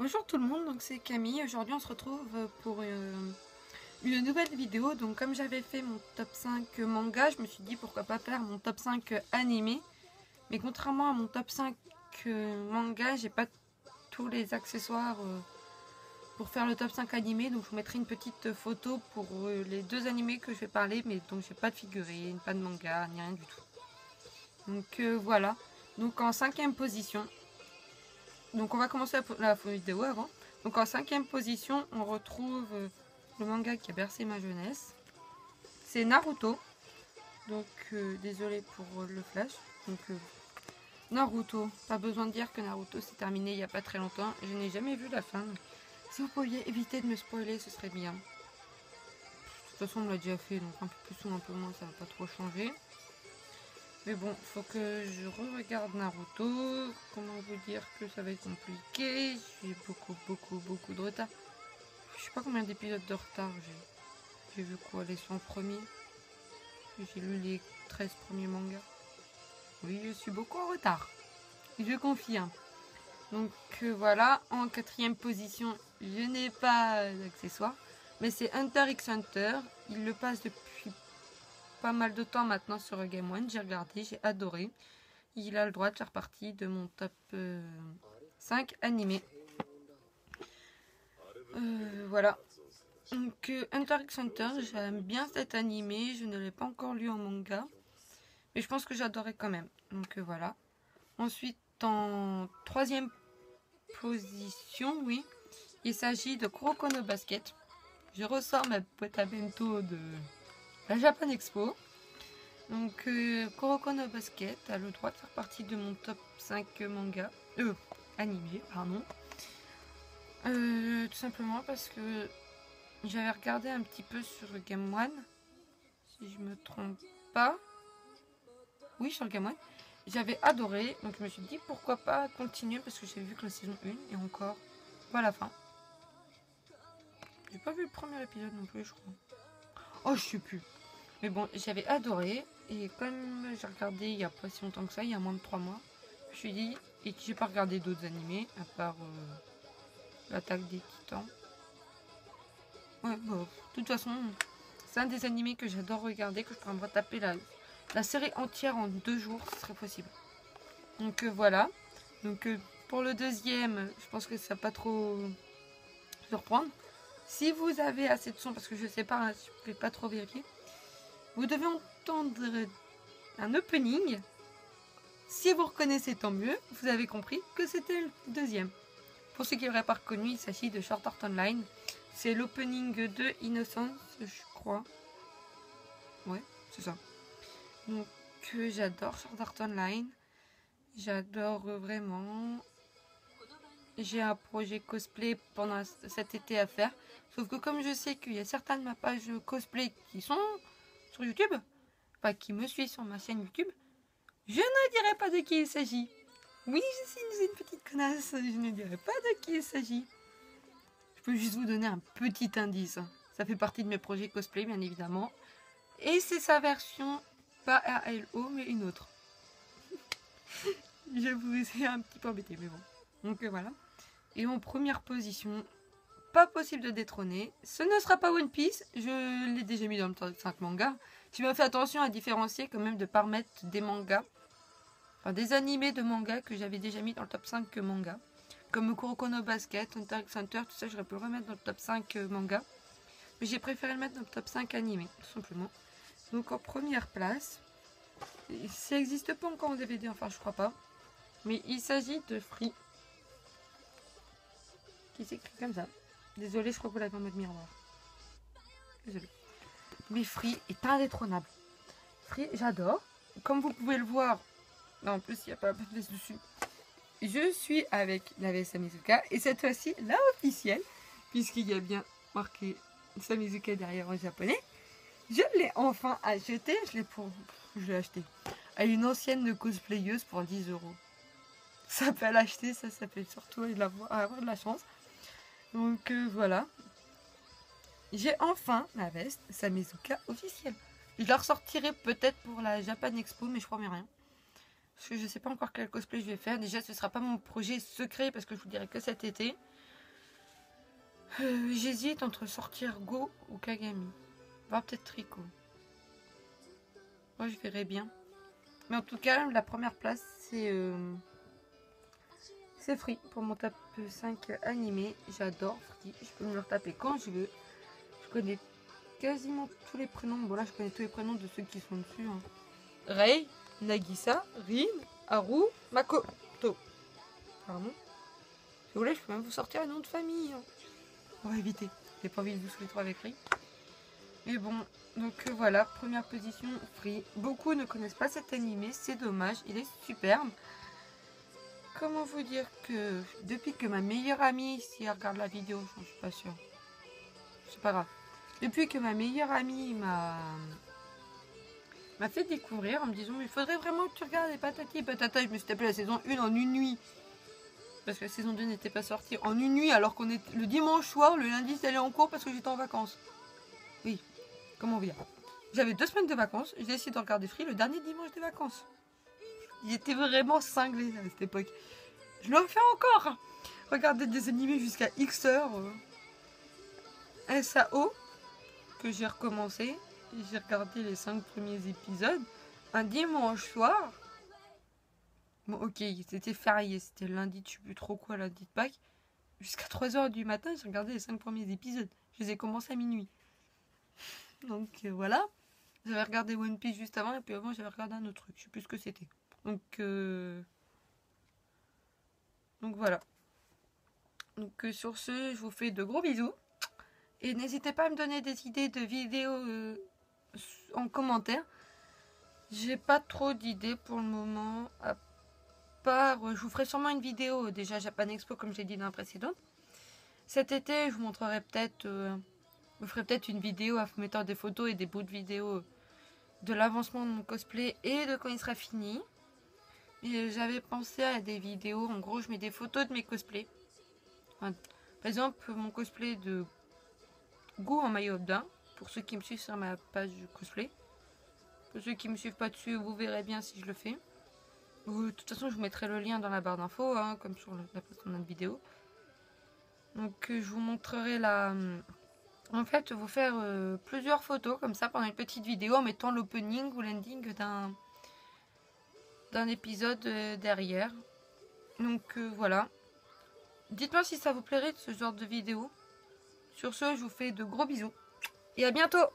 Bonjour tout le monde, donc c'est Camille. Aujourd'hui on se retrouve pour une nouvelle vidéo. Donc comme j'avais fait mon top 5 manga, je me suis dit pourquoi pas faire mon top 5 animé. Mais contrairement à mon top 5 manga, j'ai pas tous les accessoires pour faire le top 5 animé. Donc je vous mettrai une petite photo pour les deux animés que je vais parler. Mais donc j'ai pas de figurines, pas de manga, ni rien du tout. Donc voilà. Donc en 5e position. Donc on va commencer la vidéo avant. Donc en 5e position, on retrouve le manga qui a bercé ma jeunesse. C'est Naruto. Donc désolé pour le flash. Donc Naruto, pas besoin de dire que Naruto s'est terminé il n'y a pas très longtemps. Je n'ai jamais vu la fin. Si vous pouviez éviter de me spoiler, ce serait bien. De toute façon on me l'a déjà fait, donc un peu plus ou un peu moins, ça va pas trop changer. Mais bon, faut que je re-regarde Naruto. Comment vous dire que ça va être compliqué. J'ai beaucoup de retard. Je sais pas combien d'épisodes de retard j'ai vu quoi, les 100 premiers. J'ai lu les 13 premiers mangas. Oui, je suis beaucoup en retard. Je confirme. Donc voilà, en 4e position, je n'ai pas d'accessoires. Mais c'est Hunter x Hunter. Il le passe depuis pas mal de temps maintenant sur Game One. J'ai regardé, j'ai adoré. Il a le droit de faire partie de mon top 5 animé. Voilà. Donc Hunter x Hunter, j'aime bien cet animé. Je ne l'ai pas encore lu en manga. Mais je pense que j'adorais quand même. Donc voilà. Ensuite, en 3e position, oui, il s'agit de Kuroko no Basket. Je ressors ma boîte à bento de la Japan Expo. Donc Kuroko no Basket a le droit de faire partie de mon top 5 manga. Animé, pardon. Tout simplement parce que j'avais regardé un petit peu sur Game One. Si je me trompe pas. Oui, sur Game One. J'avais adoré. Donc je me suis dit pourquoi pas continuer. Parce que j'ai vu que la saison 1 et encore pas la fin. J'ai pas vu le premier épisode non plus, je crois. Oh, je sais plus. Mais bon, j'avais adoré. Et comme j'ai regardé il y a pas si longtemps que ça, il y a moins de 3 mois, je me suis dit, et que j'ai pas regardé d'autres animés, à part l'Attaque des Titans. Ouais, bah, de toute façon, c'est un des animés que j'adore regarder, que je pourrais me retaper la série entière en 2 jours, ce serait possible. Donc voilà. Donc pour le deuxième, je pense que ça va pas trop surprendre. Si vous avez assez de son, parce que je sais pas, hein, je ne vais pas trop vérifier, vous devez entendre un opening. Si vous reconnaissez, tant mieux. Vous avez compris que c'était le deuxième. Pour ceux qui n'auraient pas reconnu, il s'agit de Sword Art Online. C'est l'opening de Innocence, je crois. Ouais, c'est ça. Donc j'adore Sword Art Online. J'adore vraiment. J'ai un projet cosplay pendant cet été à faire. Sauf que comme je sais qu'il y a certains de ma page cosplay qui sont sur YouTube, enfin qui me suivent sur ma chaîne YouTube, je ne dirai pas de qui il s'agit. Oui, je suis une petite connasse, je ne dirai pas de qui il s'agit. Je peux juste vous donner un petit indice. Ça fait partie de mes projets cosplay, bien évidemment. Et c'est sa version, pas ALO, mais une autre. Je vous ai un petit peu embêté, mais bon. Donc voilà. Et en première position, pas possible de détrôner. Ce ne sera pas One Piece. Je l'ai déjà mis dans le top 5 manga. J'ai bien fait attention à différencier quand même de pas remettre des mangas. Enfin des animés de manga que j'avais déjà mis dans le top 5 manga. Comme Kuroko no Basket, Hunter x Hunter, tout ça j'aurais pu le remettre dans le top 5 manga. Mais j'ai préféré le mettre dans le top 5 animé, tout simplement. Donc en première place, ça n'existe pas encore en DVD, enfin je crois pas. Mais il s'agit de Free. Qui s'écrit comme ça. Désolée, je crois que vous l'avez en mode miroir. Désolée. Mais Free est indétrônable. Free, j'adore. Comme vous pouvez le voir, non, en plus il n'y a pas de veste dessus. Je suis avec la veste Samizuka. Et cette fois-ci, la officielle. Puisqu'il y a bien marqué Samizuka derrière en japonais. Je l'ai enfin acheté. Je l'ai acheté à une ancienne cosplayeuse pour 10 €. Ça s'appelle acheter, ça s'appelle surtout avoir de la chance. Donc voilà. J'ai enfin la veste Samizuka officielle. Je la ressortirai peut-être pour la Japan Expo, mais je promets rien. Parce que je sais pas encore quel cosplay je vais faire. Déjà, ce sera pas mon projet secret parce que je vous dirai que cet été. J'hésite entre sortir Go ou Kagami. Voire peut-être Tricot. Moi, je verrai bien. Mais en tout cas, la première place, c'est Free pour mon top 5 animé. J'adore Free. Je peux me le retaper quand je veux. Je connais quasiment tous les prénoms. Bon, là, je connais tous les prénoms de ceux qui sont dessus. Hein. Rei, Nagisa, Rin, Haru, Makoto. Pardon. Si vous voulez, je peux même vous sortir un nom de famille. Hein. On va éviter. J'ai pas envie de vous saouler trop avec Free. Mais bon, donc voilà, première position, Free. Beaucoup ne connaissent pas cet animé, c'est dommage, il est superbe. Comment vous dire que depuis que ma meilleure amie, si elle regarde la vidéo, je suis pas sûre, c'est pas grave. Depuis que ma meilleure amie m'a fait découvrir en me disant, mais il faudrait vraiment que tu regardes les patati et patata, je me suis tapé la saison 1 en une nuit. Parce que la saison 2 n'était pas sortie en une nuit alors qu'on est le dimanche soir, le lundi j'allais en cours parce que j'étais en vacances. Oui. Comment dire? J'avais 2 semaines de vacances, j'ai essayé de regarder Free le dernier dimanche des vacances. Il était vraiment cinglé à cette époque. Je le refais encore. Regarder des animés jusqu'à X heures. SAO, que j'ai recommencé. J'ai regardé les 5 premiers épisodes. Un dimanche soir. Bon, ok, c'était férié, c'était lundi, je sais plus trop quoi, lundi de Pâques. Jusqu'à 3h du matin, j'ai regardé les 5 premiers épisodes. Je les ai commencés à minuit. Donc voilà. J'avais regardé One Piece juste avant et puis avant j'avais regardé un autre truc. Je sais plus ce que c'était. Donc voilà. Donc sur ce, je vous fais de gros bisous. Et n'hésitez pas à me donner des idées de vidéos en commentaire. J'ai pas trop d'idées pour le moment. À part, je vous ferai sûrement une vidéo déjà Japan Expo comme j'ai dit dans la précédente. Cet été, je vous montrerai peut-être... je ferai peut-être une vidéo en vous mettant des photos et des bouts de vidéo de l'avancement de mon cosplay et de quand il sera fini. Et j'avais pensé à des vidéos, en gros je mets des photos de mes cosplays. Enfin, par exemple mon cosplay de Go en maillot de bain, pour ceux qui me suivent sur ma page cosplay. Pour ceux qui me suivent pas dessus, vous verrez bien si je le fais. De toute façon je vous mettrai le lien dans la barre d'infos, hein, comme sur la précédente vidéo. Donc je vous montrerai la... En fait, vous faire plusieurs photos comme ça pendant une petite vidéo en mettant l'opening ou l'ending d'un épisode derrière. Donc voilà. Dites-moi si ça vous plairait de ce genre de vidéo. Sur ce, je vous fais de gros bisous. Et à bientôt!